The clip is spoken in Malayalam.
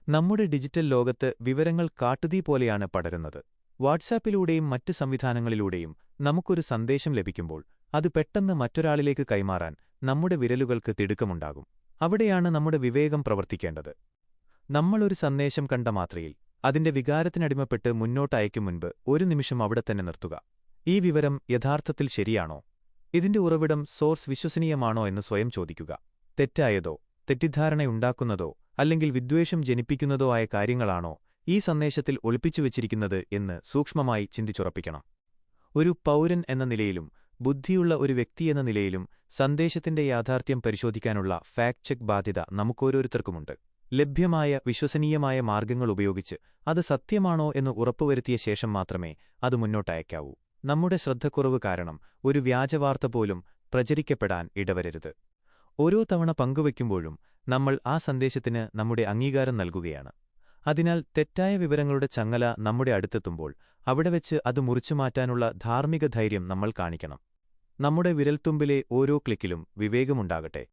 നമ്മുടെ ഡിജിറ്റൽ ലോകത്ത് വിവരങ്ങൾ കാട്ടുതീ പോലെയാണ് പടരുന്നത്. വാട്സാപ്പിലൂടെയും മറ്റ് സംവിധാനങ്ങളിലൂടെയും നമുക്കൊരു സന്ദേശം ലഭിക്കുമ്പോൾ അത് പെട്ടെന്ന് മറ്റൊരാളിലേക്ക് കൈമാറാൻ നമ്മുടെ വിരലുകൾക്ക് തിടുക്കമുണ്ടാകും. അവിടെയാണ് നമ്മുടെ വിവേകം പ്രവർത്തിക്കേണ്ടത്. നമ്മളൊരു സന്ദേശം കണ്ട മാത്രയിൽ അതിന്റെ വികാരത്തിനടിമപ്പെട്ട് മുന്നോട്ടയക്കും മുൻപ് ഒരു നിമിഷം അവിടെത്തന്നെ നിർത്തുക. ഈ വിവരം യഥാർത്ഥത്തിൽ ശരിയാണോ? ഇതിന്റെ ഉറവിടം സോഴ്സ് വിശ്വസനീയമാണോ എന്ന് സ്വയം ചോദിക്കുക. തെറ്റായതോ, തെറ്റിദ്ധാരണയുണ്ടാക്കുന്നതോ അല്ലെങ്കിൽ വിദ്വേഷം ജനിപ്പിക്കുന്നതോ ആയ കാര്യങ്ങളാണോ ഈ സന്ദേശത്തിൽ ഒളിപ്പിച്ചുവച്ചിരിക്കുന്നത് എന്ന് സൂക്ഷ്മമായി ചിന്തിച്ചുറപ്പിക്കണം. ഒരു പൗരൻ എന്ന നിലയിലും ബുദ്ധിയുള്ള ഒരു വ്യക്തിയെന്ന നിലയിലും സന്ദേശത്തിന്റെ യാഥാർത്ഥ്യം പരിശോധിക്കാനുള്ള ഫാക്ട് ചെക്ക് ബാധ്യത നമുക്കോരോരുത്തർക്കുമുണ്ട്. ലഭ്യമായ വിശ്വസനീയമായ മാർഗ്ഗങ്ങൾ ഉപയോഗിച്ച് അത് സത്യമാണോ എന്ന് ഉറപ്പുവരുത്തിയ ശേഷം മാത്രമേ അത് മുന്നോട്ടയക്കാവൂ. നമ്മുടെ ശ്രദ്ധക്കുറവ് കാരണം ഒരു വ്യാജവാർത്ത പോലും പ്രചരിക്കപ്പെടാൻ ഇടവരരുത്. ഓരോ തവണ പങ്കുവയ്ക്കുമ്പോഴും നമ്മൾ ആ സന്ദേശത്തിന് നമ്മുടെ അംഗീകാരം നൽകുകയാണ്. അതിനാൽ തെറ്റായ വിവരങ്ങളുടെ ചങ്ങല നമ്മുടെ അടുത്തെത്തുമ്പോൾ അവിടെവെച്ച് അത് മുറിച്ചുമാറ്റാനുള്ള ധാർമ്മിക ധൈര്യം നമ്മൾ കാണിക്കണം. നമ്മുടെ വിരൽത്തുമ്പിലെ ഓരോ ക്ലിക്കിലും വിവേകമുണ്ടാകട്ടെ.